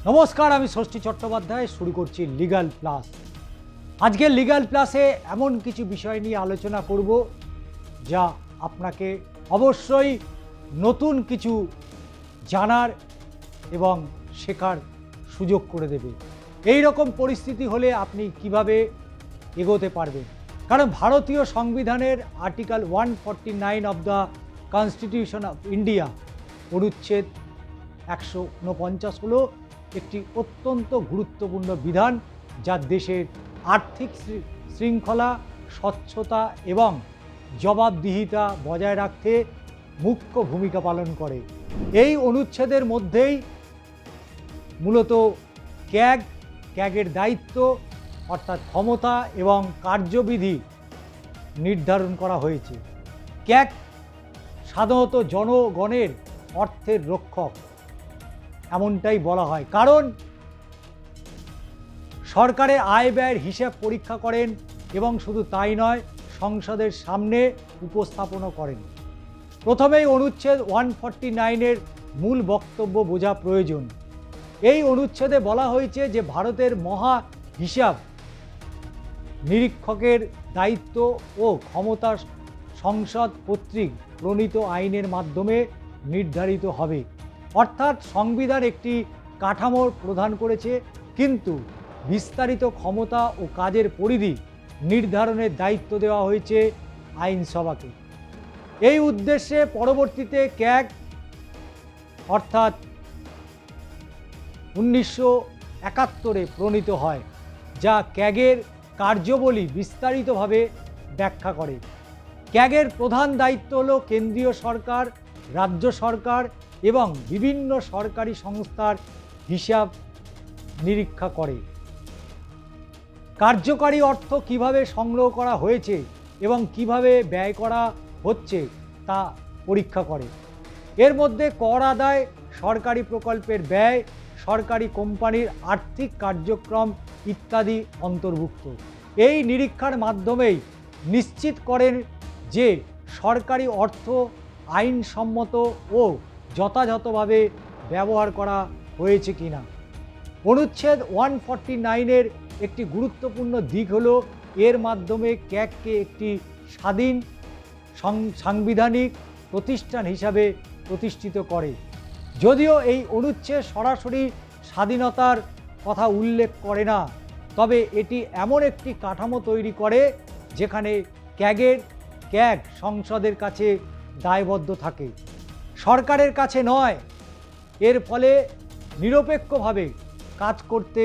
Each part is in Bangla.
নমস্কার, আমি ষষ্ঠী চট্টোপাধ্যায়। শুরু করছি লিগাল প্লাস। আজকে লিগাল প্লাসে এমন কিছু বিষয় নিয়ে আলোচনা করব যা আপনাকে অবশ্যই নতুন কিছু জানার এবং শেখার সুযোগ করে দেবে। এই রকম পরিস্থিতি হলে আপনি কিভাবে এগোতে পারবেন, কারণ ভারতীয় সংবিধানের article 149 of the constitution of India অনুচ্ছেদ 149 হলো একটি অত্যন্ত গুরুত্বপূর্ণ বিধান, যা দেশের আর্থিক শৃঙ্খলা, স্বচ্ছতা এবং জবাবদিহিতা বজায় রাখতে মুখ্য ভূমিকা পালন করে। এই অনুচ্ছেদের মধ্যেই মূলত ক্যাগের দায়িত্ব অর্থাৎ ক্ষমতা এবং কার্যবিধি নির্ধারণ করা হয়েছে। ক্যাগ সাধারণত জনগণের অর্থের রক্ষক, এমনটাই বলা হয়, কারণ সরকারের আয় ব্যয়ের হিসাব পরীক্ষা করেন এবং শুধু তাই নয়, সংসদের সামনে উপস্থাপনও করেন। প্রথমেই অনুচ্ছেদ 149-এর মূল বক্তব্য বোঝা প্রয়োজন। এই অনুচ্ছেদে বলা হয়েছে যে ভারতের মহা হিসাব নিরীক্ষকের দায়িত্ব ও ক্ষমতা সংসদ কর্তৃক প্রণীত আইনের মাধ্যমে নির্ধারিত হবে। অর্থাৎ সংবিধান একটি কাঠামো প্রদান করেছে, কিন্তু বিস্তারিত ক্ষমতা ও কাজের পরিধি নির্ধারণের দায়িত্ব দেওয়া হয়েছে আইনসভাকে। এই উদ্দেশ্যে পরবর্তীতে ক্যাগ অর্থাৎ 1971-এ প্রণীত হয়, যা ক্যাগের কার্যাবলী বিস্তারিতভাবে ব্যাখ্যা করে। ক্যাগের প্রধান দায়িত্ব হল কেন্দ্রীয় সরকার, রাজ্য সরকার এবং বিভিন্ন সরকারি সংস্থার হিসাব নিরীক্ষা করে। কার্যকারী অর্থ কিভাবে সংগ্রহ করা হয়েছে এবং কিভাবে ব্যয় করা হচ্ছে তা পরীক্ষা করে। এর মধ্যে কর আদায়, সরকারি প্রকল্পের ব্যয়, সরকারি কোম্পানির আর্থিক কার্যক্রম ইত্যাদি অন্তর্ভুক্ত। এই নিরীক্ষার মাধ্যমেই নিশ্চিত করেন যে সরকারি অর্থ আইনসম্মত ও যথাযথভাবে ব্যবহার করা হয়েছে কিনা। অনুচ্ছেদ 149-এর একটি গুরুত্বপূর্ণ দিক হলো এর মাধ্যমে ক্যাগকে একটি স্বাধীন সাংবিধানিক প্রতিষ্ঠান হিসাবে প্রতিষ্ঠিত করে। যদিও এই অনুচ্ছেদ সরাসরি স্বাধীনতার কথা উল্লেখ করে না, তবে এটি এমন একটি কাঠামো তৈরি করে যেখানে ক্যাগ সংসদের কাছে দায়বদ্ধ থাকে, সরকারের কাছে নয়। এর ফলে নিরপেক্ষভাবে কাজ করতে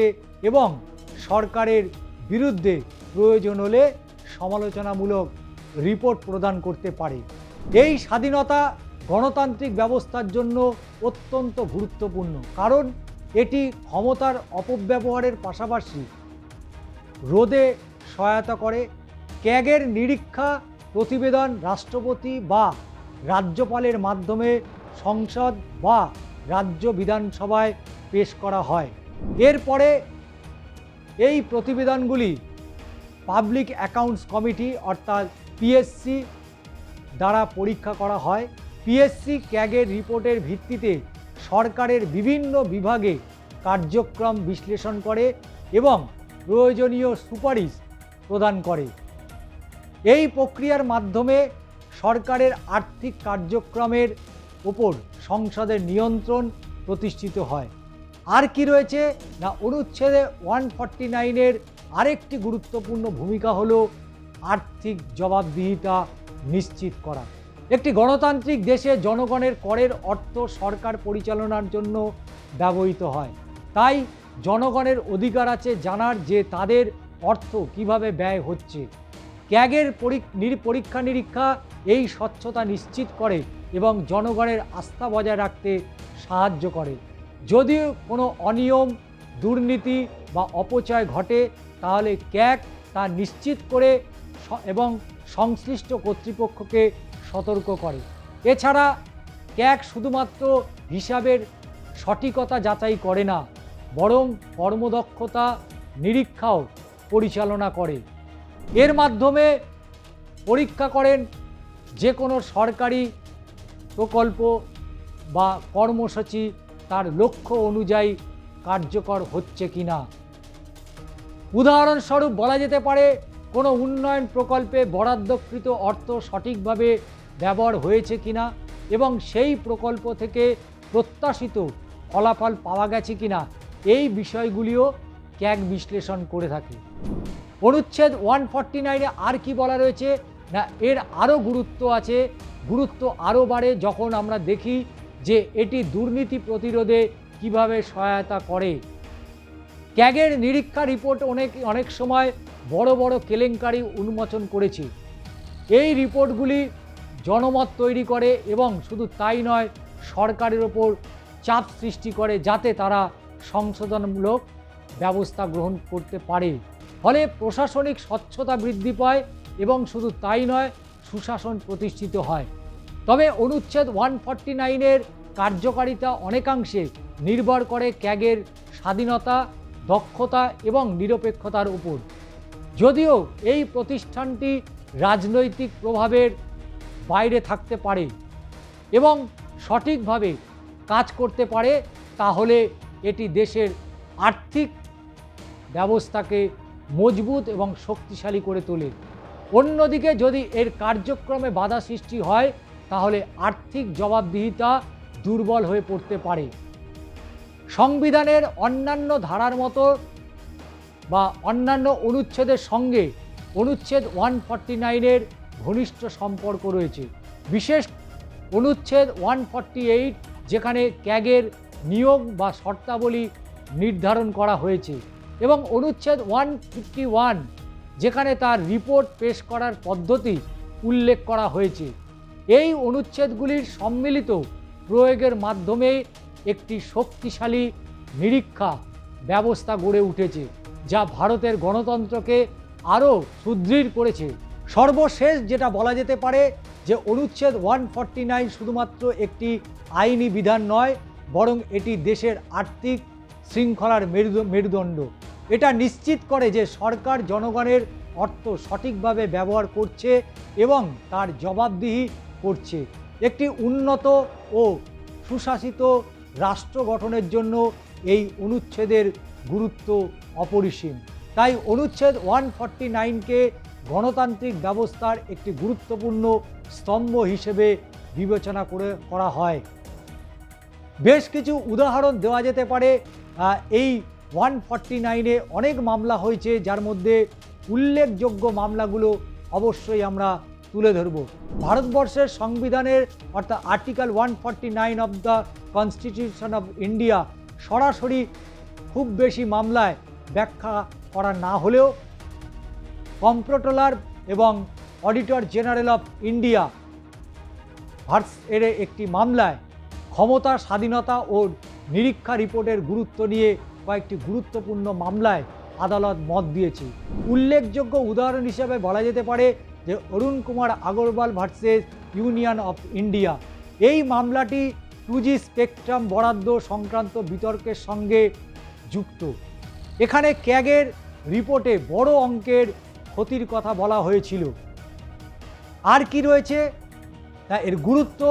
এবং সরকারের বিরুদ্ধে প্রয়োজন হলে সমালোচনামূলক রিপোর্ট প্রদান করতে পারে। এই স্বাধীনতা গণতান্ত্রিক ব্যবস্থার জন্য অত্যন্ত গুরুত্বপূর্ণ, কারণ এটি ক্ষমতার অপব্যবহারের পাশাপাশি রোধে সহায়তা করে। ক্যাগের নিরীক্ষা প্রতিবেদন রাষ্ট্রপতি বা রাজ্যপালের মাধ্যমে সংসদ বা রাজ্য বিধানসভায় পেশ করা হয়। এরপরে এই প্রতিবেদনগুলি পাবলিক অ্যাকাউন্টস কমিটি অর্থাৎ পিএসসি দ্বারা পরীক্ষা করা হয়। পিএসসি ক্যাগের রিপোর্টের ভিত্তিতে সরকারের বিভিন্ন বিভাগে কার্যক্রম বিশ্লেষণ করে এবং প্রয়োজনীয় সুপারিশ প্রদান করে। এই প্রক্রিয়ার মাধ্যমে সরকারের আর্থিক কার্যক্রমের উপর সংসদের নিয়ন্ত্রণ প্রতিষ্ঠিত হয়। আর কি রয়েছে না, অনুচ্ছেদে 149-এর আরেকটি গুরুত্বপূর্ণ ভূমিকা হলো আর্থিক জবাবদিহিতা নিশ্চিত করা। একটি গণতান্ত্রিক দেশে জনগণের করের অর্থ সরকার পরিচালনার জন্য ব্যবহৃত হয়। তাই জনগণের অধিকার আছে জানার যে তাদের অর্থ কিভাবে ব্যয় হচ্ছে। ক্যাগের পরীক্ষা নিরীক্ষা এই স্বচ্ছতা নিশ্চিত করে এবং জনগণের আস্থা বজায় রাখতে সাহায্য করে। যদি কোনো অনিয়ম, দুর্নীতি বা অপচয় ঘটে, তাহলে ক্যাগ তা নিশ্চিত করে এবং সংশ্লিষ্ট কর্তৃপক্ষকে সতর্ক করে। এছাড়া ক্যাগ শুধুমাত্র হিসাবের সঠিকতা যাচাই করে না, বরং কর্মদক্ষতা নিরীক্ষাও পরিচালনা করে। এর মাধ্যমে পরীক্ষা করেন যে কোনো সরকারি প্রকল্প বা কর্মসূচি তার লক্ষ্য অনুযায়ী কার্যকর হচ্ছে কিনা। উদাহরণস্বরূপ বলা যেতে পারে কোনো উন্নয়ন প্রকল্পে বরাদ্দকৃত অর্থ সঠিকভাবে ব্যবহার হয়েছে কিনা এবং সেই প্রকল্প থেকে প্রত্যাশিত ফলাফল পাওয়া গেছে কিনা, এই বিষয়গুলিও ক্যাগ বিশ্লেষণ করে থাকে। অনুচ্ছেদ 149-এ আর কি বলা রয়েছে না, এর আরও গুরুত্ব আছে। গুরুত্ব আরও বাড়ে যখন আমরা দেখি যে এটি দুর্নীতি প্রতিরোধে কিভাবে সহায়তা করে। ক্যাগের নিরীক্ষা রিপোর্ট অনেক সময় বড় বড় কেলেঙ্কারি উন্মোচন করেছে। এই রিপোর্টগুলি জনমত তৈরি করে এবং শুধু তাই নয়, সরকারের ওপর চাপ সৃষ্টি করে যাতে তারা সংশোধনমূলক ব্যবস্থা গ্রহণ করতে পারে। ফলে প্রশাসনিক স্বচ্ছতা বৃদ্ধি পায় এবং শুধু তাই নয়, সুশাসন প্রতিষ্ঠিত হয়। তবে অনুচ্ছেদ 149-এর কার্যকারিতা অনেকাংশে নির্ভর করে ক্যাগের স্বাধীনতা, দক্ষতা এবং নিরপেক্ষতার উপর। যদিও এই প্রতিষ্ঠানটি রাজনৈতিক প্রভাবের বাইরে থাকতে পারে এবং সঠিকভাবে কাজ করতে পারে, তাহলে এটি দেশের আর্থিক ব্যবস্থাকে মজবুত এবং শক্তিশালী করে তোলে। অন্যদিকে যদি এর কার্যক্রমে বাধা সৃষ্টি হয়, তাহলে আর্থিক জবাবদিহিতা দুর্বল হয়ে পড়তে পারে। সংবিধানের অন্যান্য ধারার মতো বা অন্যান্য অনুচ্ছেদের সঙ্গে অনুচ্ছেদ 149-এর ঘনিষ্ঠ সম্পর্ক রয়েছে। বিশেষ অনুচ্ছেদ 148, যেখানে ক্যাগের নিয়োগ বা শর্তাবলী নির্ধারণ করা হয়েছে, এবং অনুচ্ছেদ 151, যেখানে তার রিপোর্ট পেশ করার পদ্ধতি উল্লেখ করা হয়েছে। এই অনুচ্ছেদগুলির সম্মিলিত প্রয়োগের মাধ্যমে একটি শক্তিশালী নিরীক্ষা ব্যবস্থা গড়ে উঠেছে, যা ভারতের গণতন্ত্রকে আরও সুদৃঢ় করেছে। সর্বশেষ যেটা বলা যেতে পারে যে অনুচ্ছেদ 149 শুধুমাত্র একটি আইনি বিধান নয়, বরং এটি দেশের আর্থিক শৃঙ্খলার মেরুদণ্ড। এটা নিশ্চিত করে যে সরকার জনগণের অর্থ সঠিকভাবে ব্যবহার করছে এবং তার জবাবদিহি করছে। একটি উন্নত ও সুশাসিত রাষ্ট্র গঠনের জন্য এই অনুচ্ছেদের গুরুত্ব অপরিসীম। তাই অনুচ্ছেদ 149-কে গণতান্ত্রিক ব্যবস্থার একটি গুরুত্বপূর্ণ স্তম্ভ হিসেবে বিবেচনা করা হয়। বেশ কিছু উদাহরণ দেওয়া যেতে পারে। এই 149-এ অনেক মামলা হয়েছে, যার মধ্যে উল্লেখযোগ্য মামলাগুলো অবশ্যই আমরা তুলে ধরব। ভারতবর্ষের সংবিধানের অর্থাৎ article 149 of the constitution of India সরাসরি খুব বেশি মামলায় ব্যাখ্যা করা না হলেও কম্পট্রোলার এবং অডিটর জেনারেল অফ ইন্ডিয়া এর একটি মামলায় ক্ষমতা, স্বাধীনতা ও নিরীক্ষা রিপোর্টের গুরুত্ব নিয়ে কয়েকটি গুরুত্বপূর্ণ মামলায় আদালত মত দিয়েছে। উল্লেখযোগ্য উদাহরণ হিসেবে বলা যেতে পারে যে Arun Kumar Agarwal versus Union of India. এই মামলাটি 2G স্পেকট্রাম বরাদ্দ সংক্রান্ত বিতর্কের সঙ্গে যুক্ত। এখানে ক্যাগের রিপোর্টে বড় অঙ্কের ক্ষতির কথা বলা হয়েছিল। আর কি রয়েছে তা এর গুরুত্ব,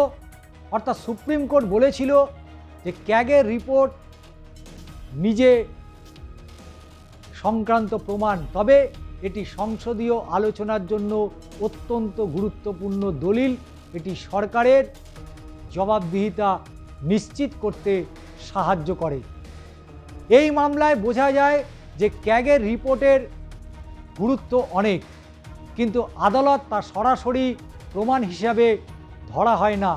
অর্থাৎ সুপ্রিম কোর্ট বলেছিল যে ক্যাগের রিপোর্ট নিজে সংক্রান্ত প্রমাণ, তবে এটি সংসদীয় আলোচনার জন্য অত্যন্ত গুরুত্বপূর্ণ দলিল। এটি সরকারের জবাবদিহিতা নিশ্চিত করতে সাহায্য করে। এই মামলায় বোঝা যায় যে ক্যাগের রিপোর্টের গুরুত্ব অনেক, কিন্তু আদালত তা সরাসরি প্রমাণ হিসাবে ধরা হয় না।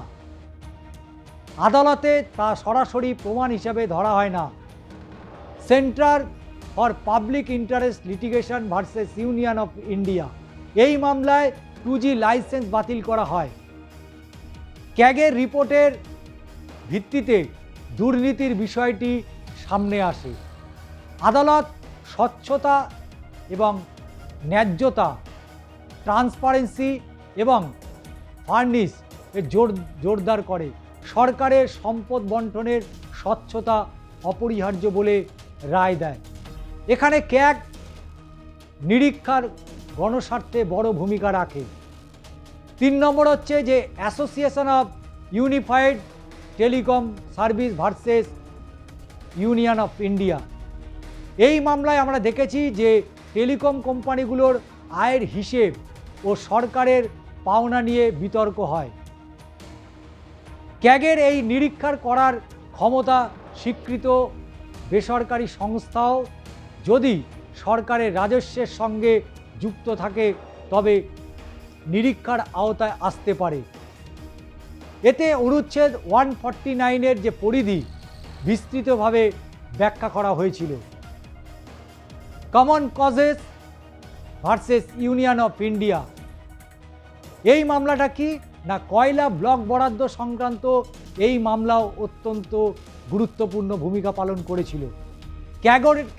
আদালতে তা সরাসরি প্রমাণ হিসাবে ধরা হয় না। Centre for public interest litigation versus Union of India, এই মামলায় 2G লাইসেন্স বাতিল করা হয়। ক্যাগের রিপোর্টের ভিত্তিতে দুর্নীতির বিষয়টি সামনে আসে। আদালত স্বচ্ছতা এবং ন্যায্যতা, ট্রান্সপারেন্সি এবং ফার্নিশ এর জোরদার করে। সরকারের সম্পদ বন্টনের স্বচ্ছতা অপরিহার্য বলে রায় দেয়। এখানে ক্যাগ নিরীক্ষার গণস্বার্থে বড় ভূমিকা রাখে। 3 নম্বর হচ্ছে যে association of unified telecom service versus Union of India. এই মামলায় আমরা দেখেছি যে টেলিকম কোম্পানিগুলোর আয়ের হিসেব ও সরকারের পাওনা নিয়ে বিতর্ক হয়। ক্যাগের এই নিরীক্ষা করার ক্ষমতা স্বীকৃত বেসরকারি সংস্থাও যদি সরকারের রাজস্বের সঙ্গে যুক্ত থাকে তবে নিরীক্ষার আওতায় আসতে পারে। এতে অনুচ্ছেদ 149-এর যে পরিধি বিস্তৃতভাবে ব্যাখ্যা করা হয়েছিল। Common causes versus Union of India, এই মামলাটা কি না কয়লা ব্লক বরাদ্দ সংক্রান্ত এই মামলাও অত্যন্ত গুরুত্বপূর্ণ ভূমিকা পালন করেছিল।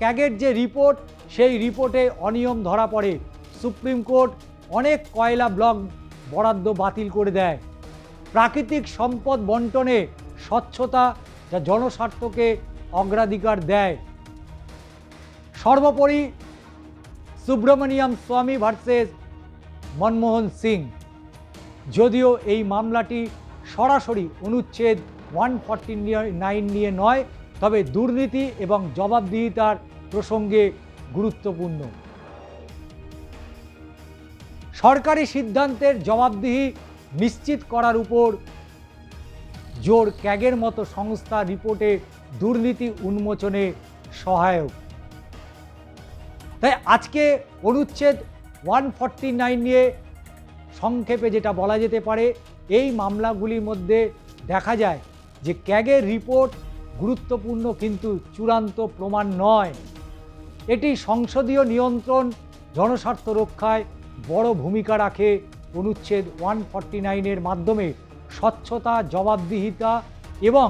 ক্যাগের যে রিপোর্ট, সেই রিপোর্টে অনিয়ম ধরা পড়ে। সুপ্রিম কোর্ট অনেক কয়লা ব্লক বরাদ্দ বাতিল করে দেয়। প্রাকৃতিক সম্পদ বন্টনে স্বচ্ছতা যা জনস্বার্থকে অগ্রাধিকার দেয়। সর্বোপরি সুব্রমণিয়াম স্বামী ভার্সেস মনমোহন সিং, যদিও এই মামলাটি সরাসরি অনুচ্ছেদ 149 নিয়ে নয়, তবে দুর্নীতি এবং জবাবদিহিতার প্রসঙ্গে গুরুত্বপূর্ণ। সরকারি সিদ্ধান্তের জবাবদিহি নিশ্চিত করার উপর জোর ক্যাগের মতো সংস্থা রিপোর্টে দুর্নীতি উন্মোচনে সহায়ক। তাই আজকে অনুচ্ছেদ 149 নিয়ে সংক্ষেপে যেটা বলা যেতে পারে, এই মামলাগুলির মধ্যে দেখা যায় যে ক্যাগের রিপোর্ট গুরুত্বপূর্ণ কিন্তু চূড়ান্ত প্রমাণ নয়। এটি সংসদীয় নিয়ন্ত্রণ জনস্বার্থ রক্ষায় বড় ভূমিকা রাখে। অনুচ্ছেদ 149-এর মাধ্যমে স্বচ্ছতা, জবাবদিহিতা এবং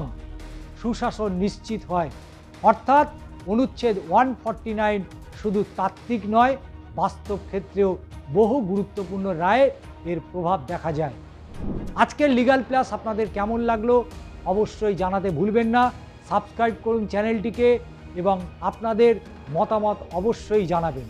সুশাসন নিশ্চিত হয়। অর্থাৎ অনুচ্ছেদ 149 শুধু তাত্ত্বিক নয়, বাস্তব ক্ষেত্রেও বহু গুরুত্বপূর্ণ রায়ে এর প্রভাব দেখা যায়। আজকের লিগ্যাল প্লাস আপনাদের কেমন লাগলো অবশ্যই জানাতে ভুলবেন না। সাবস্ক্রাইব করুন চ্যানেলটিকে এবং আপনাদের মতামত অবশ্যই জানাবেন।